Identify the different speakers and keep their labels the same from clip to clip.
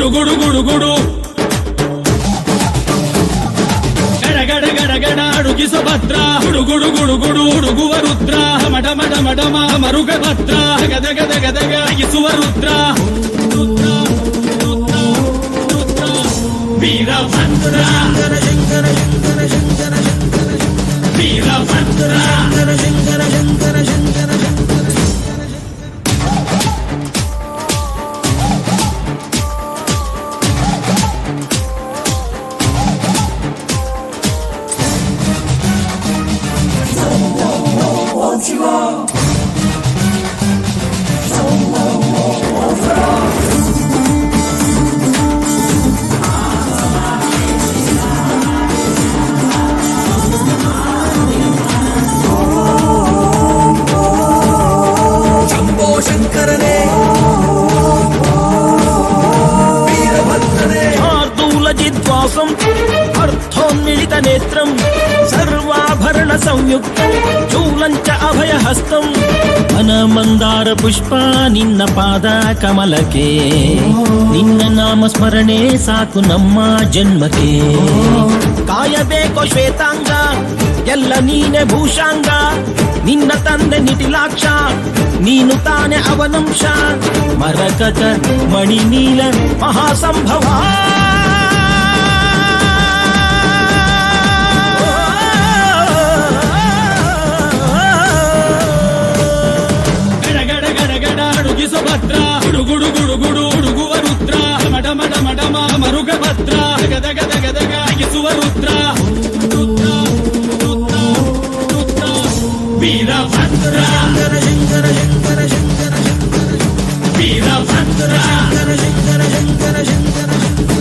Speaker 1: ಗುಡು ಗುಡು ಗುಡು ಗಡ ಗಡ ಗಡ ಅಡುಗಿಸೋ ಭದ್ರ ಗುಡು ಗುಡು ಗುಡು ಗುಡು ಹುಡುಗುವ ರುದ್ರ ಮಡ ಮಡ ಮಡ ಮರುಗ ಭದ್ರ ಗದ ಗದ ಗದಗ ಅಗಿಸುವ ರುದ್ರ ರುದ್ರ ರುದ್ರ ರುದ್ರ ವೀರಭದ್ರ ಶಂಕರ ಶಂಕರ ಶಂಕರ ಶಂಕರ ಶಂಕರ ವೀರಭದ್ರ ಶಂಕರ ಶಂಕರ ಶಂಕರ ಶಂಕರ
Speaker 2: ಶಂಕರನೇ ವೀರಭದ್ರನೇ
Speaker 3: ಜಿದ್ವಾಸಂ ಅರ್ಥೋನ್ಮಿಳಿತ ನೇತ್ರಂ ಸರ್ವಾಭರಣ ಸಂಯುಕ್ತಂ ಚೂಲಂಚ ಅಭಯ ಹಸ್ತಂ ಮನಮಂದಾರ ಪುಷ್ಪ ನಿನ್ನ ಪಾದ ಕಮಲಕ್ಕೆ ನಿನ್ನ ನಾಮ ಸ್ಮರಣೆ ಸಾಕು ನಮ್ಮ ಜನ್ಮಕ್ಕೆ ಕಾಯಬೇಕೋ ಶ್ವೇತಾಂಗ ಎಲ್ಲ ನೀನೆ ಭೂಷಾಂಗ ನಿನ್ನ ತಂದೆ ನಿಟಿಲಾಕ್ಷ ನೀನು ತಾನೆ ಅವನಂಶ ಮರಕತ ಮಣಿ ನೀಲ ಮಹಾಸಂಭವ
Speaker 1: ಗಡ ಗಡ ಗಡ ಗಡ ಅಡುಗಿಸೋ ಭದ್ರ ಗುಡು ಗುಡು ಗುಡು ಗುಡು ಹುಡುಗುವ ರುದ್ರ ಮಡ ಮಡ ಮಡ ಮರುಗ ಭದ್ರ ಗದ ಗದ ಗದಗ ಅಗಿಸುವ ರುದ್ರ ರುದ್ರ ರುದ್ರ ರುದ್ರ ವೀರಭದ್ರ ಶಂಕರ ಶಂಕರ ಶಂಕರ ಶಂಕರ ಶಂಕರ ವೀರಭದ್ರ ಶಂಕರ ಶಂಕರ ಶಂಕರ ಶಂಕರ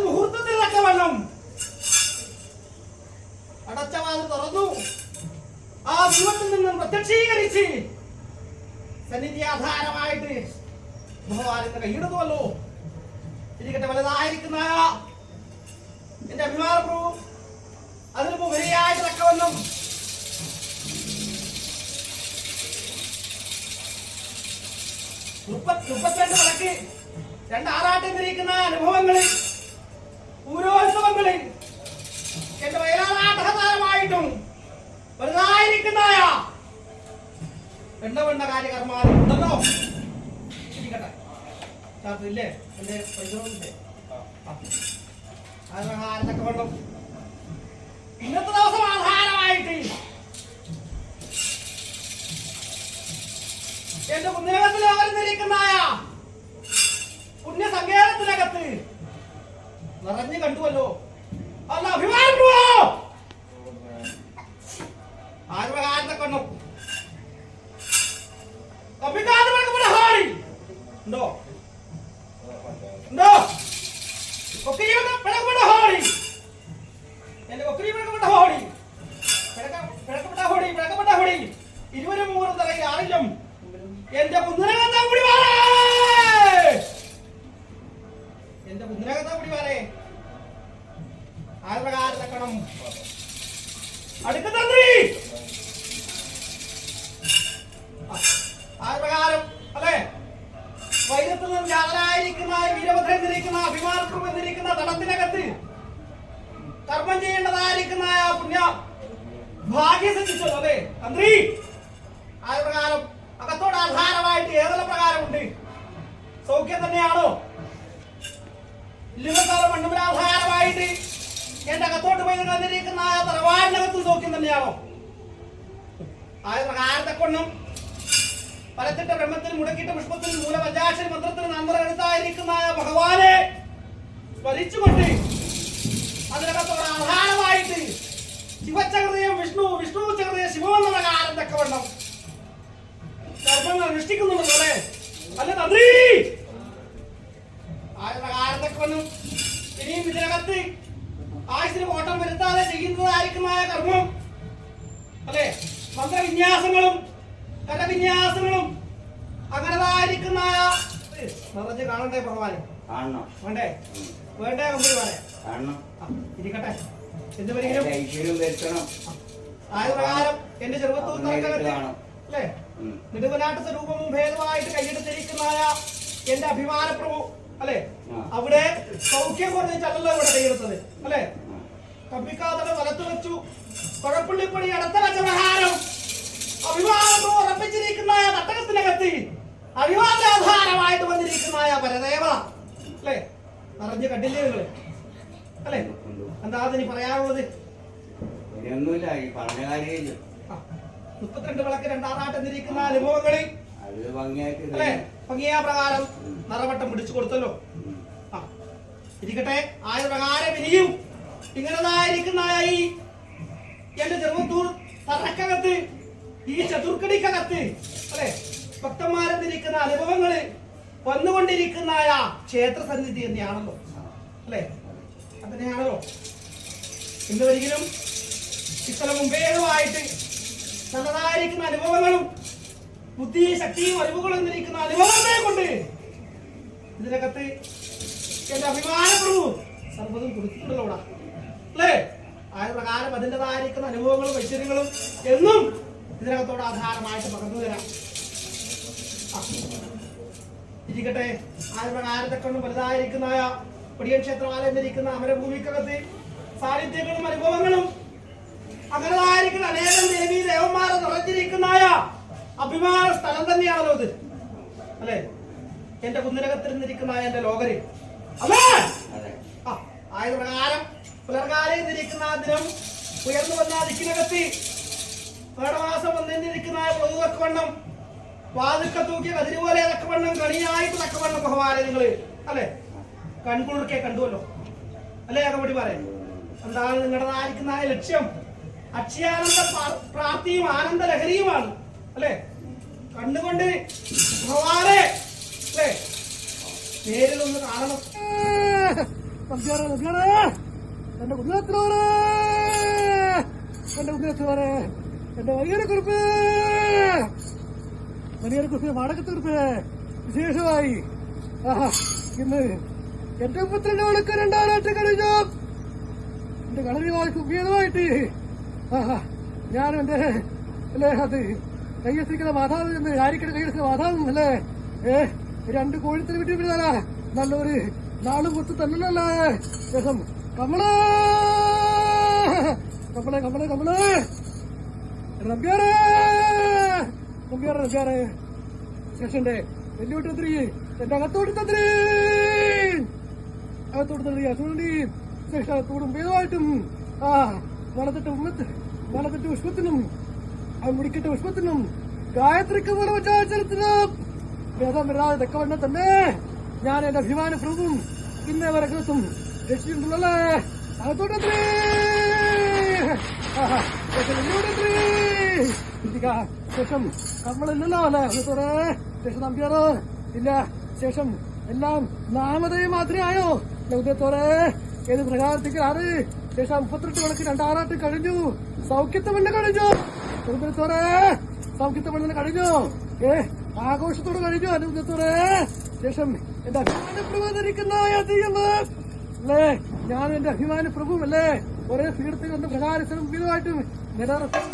Speaker 2: മുഹൂർത്തത്തിൽ തക്കവണ്ണം അടച്ച വാതിൽ തുറന്നു ആ ദൈവത്തിൽ നിന്നും പ്രത്യക്ഷീകരിച്ച് സന്നിധി ആധാരമായിട്ട് ഭഗവാനെ കൈയിടുന്നുവല്ലോ. ഇരിക്കട്ടെ, വലുതായിരിക്കുന്ന എന്റെ അഭിമാന പ്രഭു അതിനിപ്പോ വലിയായിട്ട് തക്കവണ്ണം മുപ്പത്തിരണ്ട് വിളക്ക്, 2 ആറാട്ടിരിക്കുന്ന അനുഭവങ്ങളിൽ, പൂരോത്സവങ്ങളിൽ എന്റെ വയലാളാട്ടമായിട്ടും വലുതായിരിക്കുന്ന എണ്ണ കാര്യകർമാരും ഉണ്ടല്ലോ. ഇരിക്കട്ടെ, ഇല്ലേ എന്റെ പരിചയമില്ലേ ആഹാരത്തൊക്കെ വേണം. ഇന്നത്തെ ദിവസം ആധാരമായിട്ട് എന്റെ പുണ്യകത്തിൽ വരുന്നിരിക്കുന്ന പുണ്യസങ്കേതത്തിനകത്ത് നിറഞ്ഞു കണ്ടുവല്ലോ. അല്ല അഭിമാനോ ആത്മകാരത്തെ കണ്ടു കപ്പിക്കാതെ ഹാടി ഉണ്ടോ ഉണ്ടോ പിഴക്കപ്പെട്ട ഹോടി എന്റെ കൊക്കരി പിഴക്കപ്പെട്ട ഹോടി പിഴക്കപ്പെട്ട ഹോടി 23 തലയിൽ ആറിലും എന്റെ കുന്നരകത്താ കൂടി മാറേ എന്റെ കുന്നരകത്താ കൂടി മാറേ ആത്മകാരത്തക്കണം അടുത്ത തന്ത്രി ആത്മകാരം അല്ലേ വൈദ്യത്തിൽ നിന്ന് ജാതരായിരിക്കുന്ന വീരഭദ്രൻ എന്നിരിക്കുന്ന അഭിമാനപ്രഭു എന്നിരിക്കുന്ന തടത്തിനകത്ത് കർമ്മം ചെയ്യേണ്ടതായിരിക്കുന്ന പുണ്യ ഭാഗ്യം സിദ്ധിച്ചോ അതെ തന്ത്രി ആത്മകാരം അകത്തോട് ആധാരമായിട്ട് ഏതെല്ലാം പ്രകാരമുണ്ട്? സൗഖ്യം തന്നെയാണോ? ലിംഗകാലം മണ്ണുപരാധാരമായിട്ട് എന്റെ അകത്തോട്ട് പോയി വന്നിരിക്കുന്ന തറവാടിനകത്ത് സൗഖ്യം തന്നെയാണോ? ആയ പ്രകാരത്തെ കൊണ്ടും പലത്തിട്ട ബ്രഹ്മത്തിൽ മുടക്കിട്ട പുഷ്പത്തിൽ മൂലപഞ്ചാക്ഷരി മന്ത്രത്തിൽ നമ്പറെടുത്തായിരിക്കുന്ന ഭഗവാനെ സ്മരിച്ചുകൊണ്ട് അതിനകത്തോട് ആധാരമായിട്ട് ശിവചകൃതയം വിഷ്ണു, വിഷ്ണു ചകൃതയം ശിവമെന്ന പ്രകാരം തക്കവണ്ണം കർമ്മങ്ങൾ അനുഷ്ഠിക്കുന്നുണ്ടല്ലേ? അല്ല തന്ത്രി ആ പ്രകാരത്തൊക്കെ വന്നു ഇനിയും ഇതിനകത്ത് ആയുസിന് കോട്ടം വരുത്താതെ ചെയ്യുന്നതായിരിക്കുന്ന കർമ്മം അല്ലെ മന്ത്രവിന്യാസങ്ങളും കരവിന്യാസങ്ങളും അങ്ങനതായിരിക്കുന്ന നിറഞ്ഞ് കാണണ്ടേ ഭഗവാനെ? വേണ്ടേ വേണ്ടേ കമ്പനി പറയാം ഇരിക്കട്ടെ എന്ത് പരിഹരം ആയ പ്രകാരം എന്റെ ചെറുപ്പത്തൂർ തർക്കകത്ത് അല്ലേ നെടുവനാട്ട് സ്വരൂപവും ഭേദമായിട്ട് കൈയെടുത്തിരിക്കുന്ന എന്റെ അഭിമാനപ്രഭു അല്ലെ അവിടെ സൗഖ്യം കുറഞ്ഞിട്ടല്ലോ ഇവിടെ കൈയെടുത്തത് അല്ലെ കമ്പിക്കാതെ വലത്തു വെച്ചു കുഴപ്പുള്ളിപ്പണി അടുത്ത വെച്ച പ്രകാരം അഭിമാനപ്രഭു ഉറപ്പിച്ചിരിക്കുന്ന തട്ടകത്തിനകത്ത് അഭിമാനാധാരമായിട്ട് വന്നിരിക്കുന്ന പരദേവ അല്ലെ നിറഞ്ഞു കണ്ടില്ലേ നിങ്ങള് അല്ലെ എന്താ അതിന് പറയാനുള്ളത്? 32 വിളക്ക് 2 ആറാട്ട് എന്നിരിക്കുന്ന അനുഭവങ്ങളിൽ അല്ലെ ഭംഗിയാ പ്രകാരം നിറവട്ടം പിടിച്ചു കൊടുത്തല്ലോ. ഇരിക്കട്ടെ ആയ പ്രകാരം ഇനിയും ഇങ്ങനതായിരിക്കുന്ന ഈ എന്റെ ചെറുവത്തൂർ തറക്കകത്ത് ഈ ചതുർക്കടിക്കകത്ത് അല്ലെ ഭക്തന്മാരെന്നിരിക്കുന്ന അനുഭവങ്ങള് വന്നുകൊണ്ടിരിക്കുന്ന ക്ഷേത്ര സന്നിധി തന്നെയാണല്ലോ അല്ലെ അതന്നെയാണല്ലോ. ഇന്ന് ഒരിക്കലും ഇത്ര മുമ്പേതുമായിട്ട് നല്ലതായിരിക്കുന്ന അനുഭവങ്ങളും ബുദ്ധി ശക്തിയും അറിവുകളും എന്നിരിക്കുന്ന അനുഭവങ്ങളെ കൊണ്ട് ഇതിനകത്ത് എന്റെ അഭിമാനപ്രഭു സർവ്വതും കൊടുത്തിട്ടുണ്ടല്ലോ ഇവിടെ അല്ലേ? ആ പ്രകാരം അതിൻ്റെതായിരിക്കുന്ന അനുഭവങ്ങളും ഐശ്വര്യങ്ങളും എന്നും ഇതിനകത്തോട് ആധാരമായിട്ട് പകർന്നു തരാം. ഇരിക്കട്ടെ ആ പ്രകാരത്തെ കൊണ്ടും വലുതായിരിക്കുന്ന പൊടിയൻ ക്ഷേത്രമാലയം എന്നിരിക്കുന്ന അമരഭൂമിക്കകത്ത് സാന്നിധ്യങ്ങളും അനുഭവങ്ങളും അങ്ങനെതായിരിക്കുന്ന അനേകം ദേവീ ദേവന്മാരെ നിറഞ്ഞിരിക്കുന്ന അഭിമാന സ്ഥലം തന്നെയാണല്ലോ ഇത് അല്ലെ? എന്റെ കുന്നിനകത്തിരുന്നിരിക്കുന്ന എന്റെ ലോകര് അല്ലേ? ആയത് പ്രകാരം പുലർകാലയിൽ ഇരിക്കുന്ന ദിനം ഉയർന്നു വന്ന ദിക്കിനകത്തി മേടമാസം വന്നിരിക്കുന്ന പൊതുതക്കവണ്ണം വാതുക്ക തൂക്കിയ കതിരി പോലെ തക്കവണ്ണം കണിയായിട്ട് തക്കവണ്ണം ബഹുമാനെ നിങ്ങള് അല്ലെ കൺകുളിർക്കെ കണ്ടുവല്ലോ അല്ലെ? അകപടി പറയാം എന്താണ് നിങ്ങളുടേതായിരിക്കുന്ന ലക്ഷ്യം? അക്ഷയാനന്ദ പ്രാപ്തിയും ആനന്ദ ലഹരിയുമാണ് അല്ലെ? കണ്ടുകൊണ്ട് ഭഗവാനെ അല്ലെ നേരിലൊന്ന് കാണണം. എന്റെ കുന്നത്തോരെ, എന്റെ കുന്നത്തോരെ, എന്റെ വലിയൊരുക്കുറിപ്പ്, വലിയൊരുക്കുറിപ്പ്, മാടകത്തുറിപ്പ് വിശേഷമായി ഇന്ന് 82 മണിക്ക് 2 കഴിഞ്ഞു. എന്റെ കളരി വായിക്കും ഭേദമായിട്ട് ഞാനും എന്റെ അല്ലേ അത് കയ്യെത്തിക്കുന്ന മാതാവ് എന്ന് ആരിക്കടെ കയ്യെടുക്കുന്ന മാതാവും അല്ലേ 2 കോഴിത്തിന് വിട്ടു പിടിച്ചാലാ നല്ലൊരു നാളും കുത്ത് തന്നല്ലേ ശേഷം കമളേ കമളേ കമളേ കമളേ നമ്പ്യാറേ നമ്പ്യാറേ നമ്പ്യാറേ ശേഷന്റെ വെല്ലുവിട്ട് തന്ത്രി എന്റെ അകത്തോട്ട് തന്ത്രി അകത്തോട്ട് തന്ത്രി അതുകൊണ്ട് ശേഷം അകത്തോടും ഭേദമായിട്ടും വളത്തിട്ട് പുഷ്പത്തിനും മുടിക്കിട്ട പുഷ്പത്തിനും ഗായത്രിക്ക് മൂലവച്ചാചരത്തിനും ഭേദം വരാതെ തക്കവണ്ണം തന്നെ ഞാൻ എന്റെ അഭിമാന പ്രഭുവും ഇന്നേ വരെ കൃത്തും രക്ഷിച്ചിട്ടുണ്ടല്ലേ അകത്തോട്ടത്രേ ശേഷം കമ്മളില്ലല്ലോ അല്ലെ അകത്തോടെ ശേഷം നമ്പ്യാറോ ഇല്ല ശേഷം എല്ലാം നാമതയും മാത്രമേ ആയോ ഉദയത്തോടെ ഏത് പ്രകാരത്തിക്കാണ് ശേഷം 38 മണിക്ക് 2 ആറാട്ട് കഴിഞ്ഞു സൗഖ്യത്തെ പെണ്ണ് കഴിഞ്ഞു ഉദയത്തോടെ സൗഖ്യത്തെ പെണ്ണിന് കഴിഞ്ഞു ആഘോഷത്തോട് കഴിഞ്ഞു അനുദയത്തോടെ ശേഷം എന്റെ അഭിമാന പ്രഭു ധരിക്കുന്ന അല്ലേ ഞാൻ എന്റെ അഭിമാന പ്രഭു അല്ലേ ഒരേ പീഠത്തിൽ വന്ന് പ്രകാരത്തിനും വീടുമായിട്ടും നിലനിർത്തും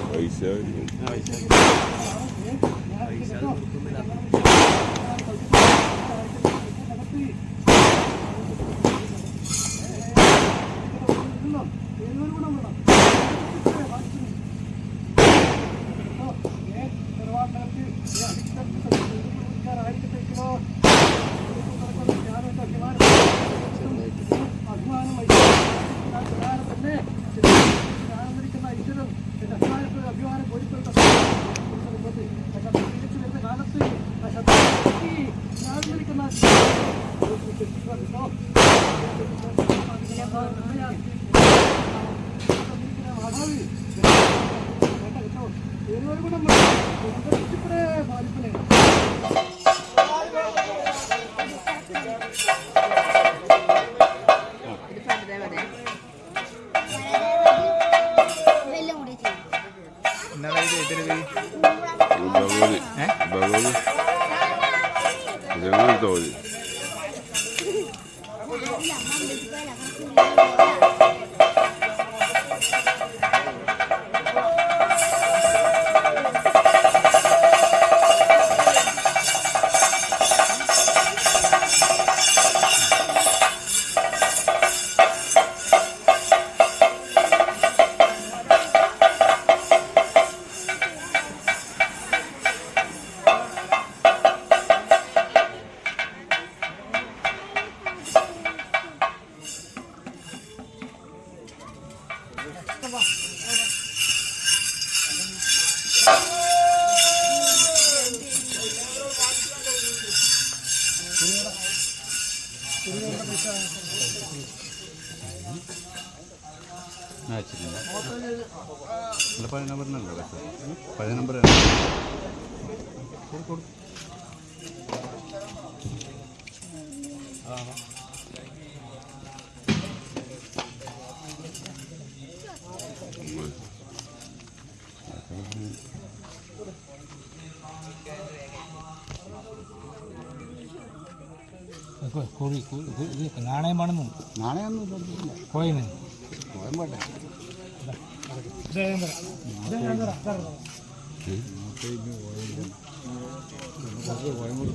Speaker 4: പൈസ ഭഗവതി ഭഗവതി ജനമെടുത്താൽ മതി.
Speaker 5: പഴയ നമ്പറിനല്ലോ പഴയ നമ്പർ
Speaker 6: നാണയമാണെന്ന്
Speaker 5: നാണയമൊന്നും
Speaker 6: കോയിന്
Speaker 5: കോയമ്പോട്ടെ
Speaker 6: കോയമ്പൂർ